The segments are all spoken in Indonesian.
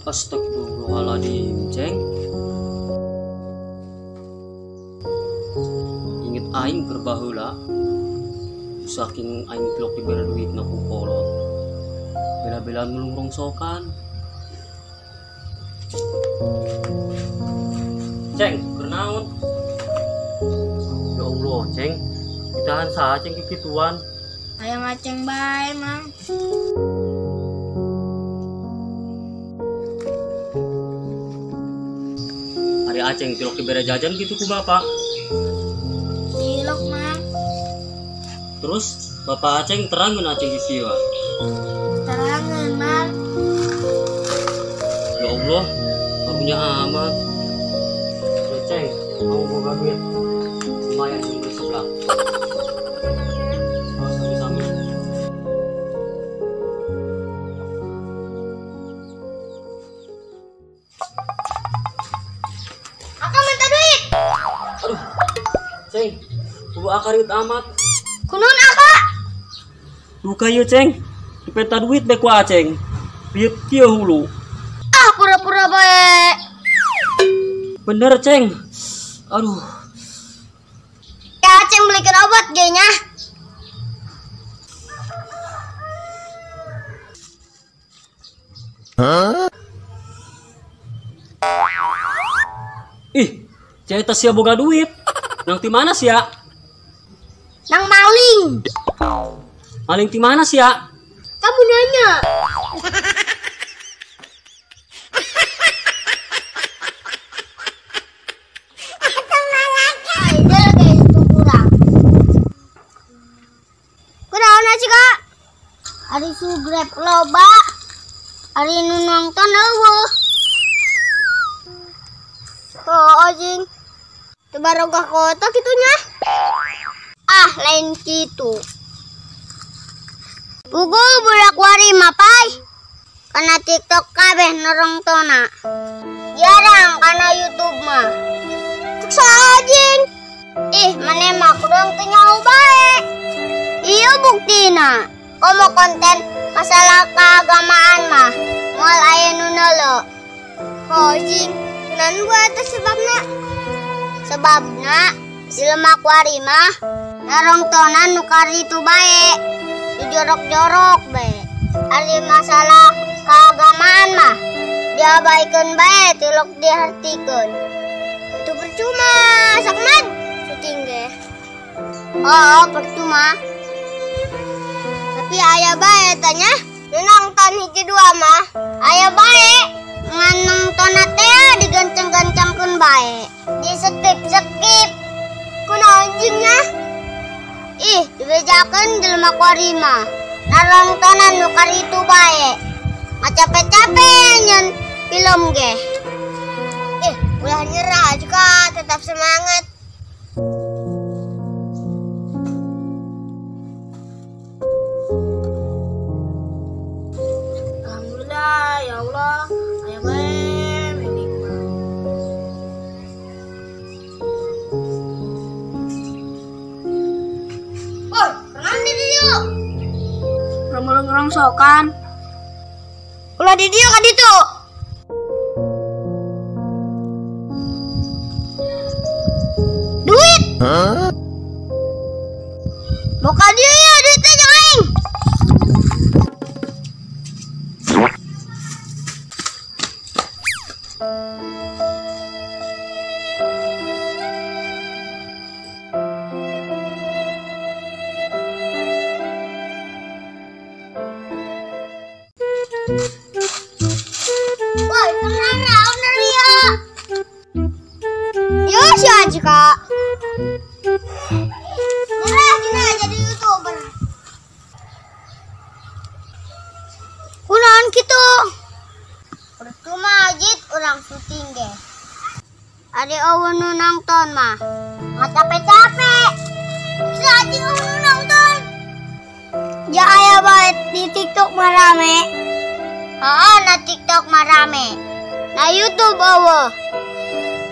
Astagfirullahaladzim, Ceng. Ingat aing berbahula. Saking aing telok diberi duit na kukolot. Bela-belaan melungrong sokan. Ceng, kenaun. Ya Allah, Ceng. Ditahan saja Ceng kikituan. Ayang aceng bae, Mang. Hari Aceng tilok diberi jajan gitu ku bapak. Cilok, Mang. Terus bapak Aceng terangin Aceng istiwa. Terangan, Mang. Ya Allah, karunya amat. Ceng, kamu mau duit? Lumayan cuma sebelah. Oh, sami-sami. Akang minta duit. Aduh, Ceng, kudu akarit amat. Kunon apa? Duka yuk Ceng, dipeta duit baik wa Ceng. Biar kia hulu. Ah, pura-pura bae. Bener Ceng. Aduh. Ya, aceng belikan obat genya. Ih, Ceng tas sia boga duit. Nang ti mana sia? Nang maling. Maling ti mana sia? Kamu nanya. Ari sugrep loba, ari nu nonton eueuh. Oh, anjing. Teu barogah kota kitunya. Ah, lain kitu. Buku budak wari mapai. Kana TikTok kabeh norontona. Jarang kana YouTube mah. Tuksa anjing. Ih, mane mah kurang teu nyau bae. Iya buktina. Komo konten masalah keagamaan mah moal aya nu neuleuh. Hojing, kunaon buat eta sebabna si lemak wari mah narongtonan nu karitu bae, nu jorok-jorok bae. Ari masalah keagamaan mah diabaikeun bae tilok dihartikeun. Itu percuma sakman syuting ge. Oh, percuma. Tapi aya bae tanya, nonton hiji dua mah aya bae, ngan nonton teh digancang-gancangkeun bae, di skip kunaon anjingnya. Ih, dibejakeun jelema kuari mah narongtonan nu karitu bae, capek-capek nyen film ge. Ulah nyerah juga, tetap semangat. Ya Allah, ayah bae mending mah. Oi, kenaon di dieu? Urang rongsokan. Ulah di dieu ka ditu. Duit? Hah? Boka dieu ya duitnya jeung aing. Woi, kenapa bener ya? Yo, si Aji kak. Nyerah gini jadi YouTuber. Kunaon gitu? Percuma ajit orang syuting deh. Ada awan nu nonton mah, nggak capek-capek. Si Aji nu nonton. Ya ayah banget di TikTok mah rame. Na TikTok mah rame. Na YouTube awa.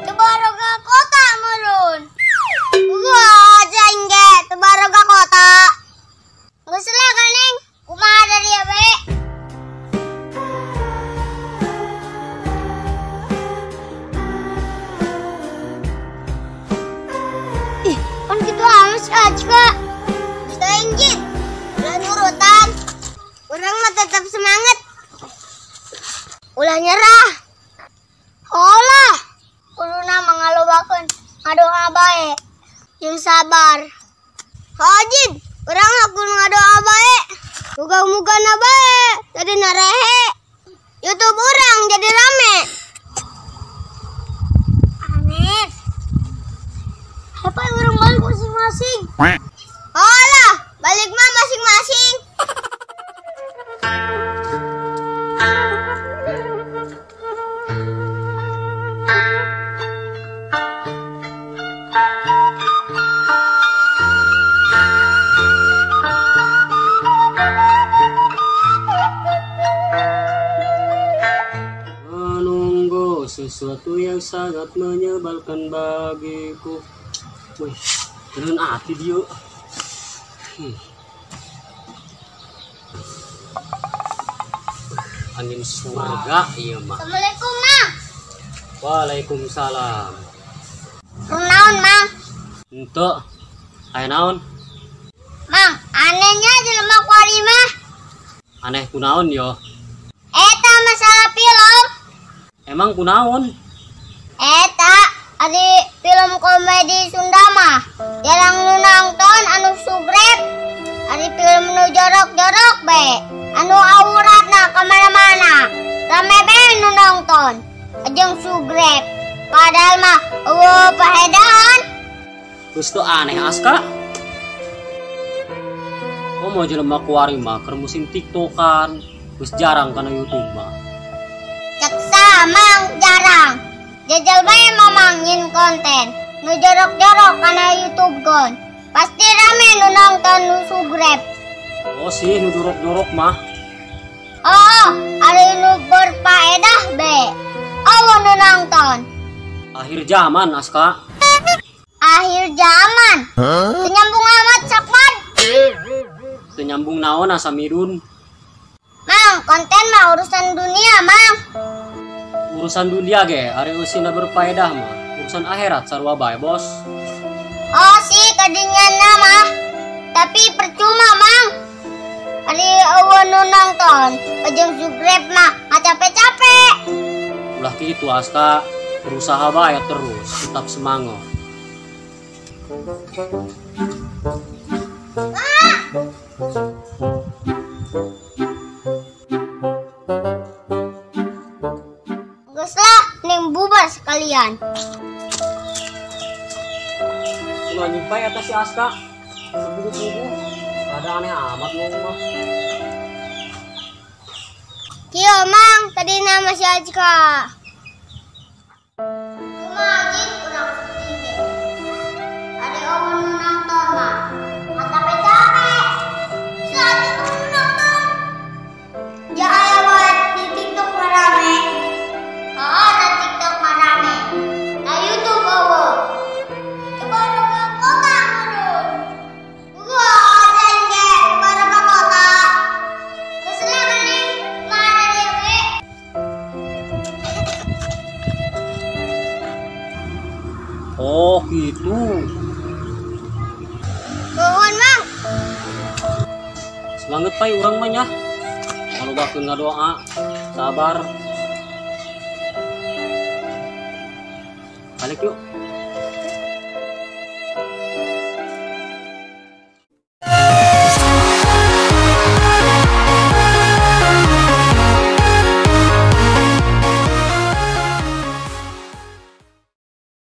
Tebaroga kota meureun. Wah, jengge tebaroga kota. Geus lah kaneng, kumaha dari ya be? sabar. Hajid, orang aku ngadoa bae. Muga-muga na bae, jadi narehe. YouTube orang jadi rame. Anis. Apa orang balik masing-masing? Alah, balik mah masing-masing. Sesuatu yang sangat menyebalkan bagiku. Wih, turun hati dia. Angin surga, iya mah. Assalamualaikum, Mang. Waalaikumsalam. Naon, Mang? Ente, aya naon? Mang, anehnya jelema kuari mah. Aneh kunaon yo? Eta masalah film. Emang kunaon? Eta, ari film komedi Sunda mah. Jarang nu nonton anu sugrep. Ari film nu jorok-jorok be. Anu auratna kemana-mana. Rame be nu nonton. Ajeng sugrep. Padahal mah pahedahan. Terus tuh aneh aska. Kok mau jelema kuari mah keur musim tiktokan. Terus jarang kana YouTube mah. Ceksa Mang jarang. Jajal bae mamangin konten. Nu jorok-jorok kana YouTube gon. Pasti rame nu nonton nu sugrep. Oh sih nu jorok-jorok mah. Oh, ari nu berfaedah be. Awan nu nonton. Akhir zaman aska. Akhir zaman. Nyambung amat sakman. Teu nyambung naon asa mirun. Mang, konten mah urusan dunia, Mang. Urusan dunia ge, ari usina berfaedah mah. Urusan akhirat sarua bae, Bos. Oh sih kadinganna mah. Tapi percuma, Mang. Ari awan nu nonton, ujung sugrep mah capek-capek. Ulah kitu aska, berusaha bae terus, tetap semangat. Guslah ning bubar sekalian. Ulah nyimpai eta si Aska. Sebugu-bugu. Ada aneh amat lu mah. Kieu Mang, tadi nama si Ajka. Kumajin urang tinggi. Ada orang nu nonton mah. Capek-capek. Saat itu nonton. Jaya buat di TikTok rame. Oh, di TikTok rame. Nah YouTube bawa. Coba ke kota turun. Gua jengge pada ke kota. Terus lagi mana dewe? Oh, gitu. Bawaan Mang. Semangat pai urang mah nya. Kalau bakeun ngadoa, sabar. Balik yuk.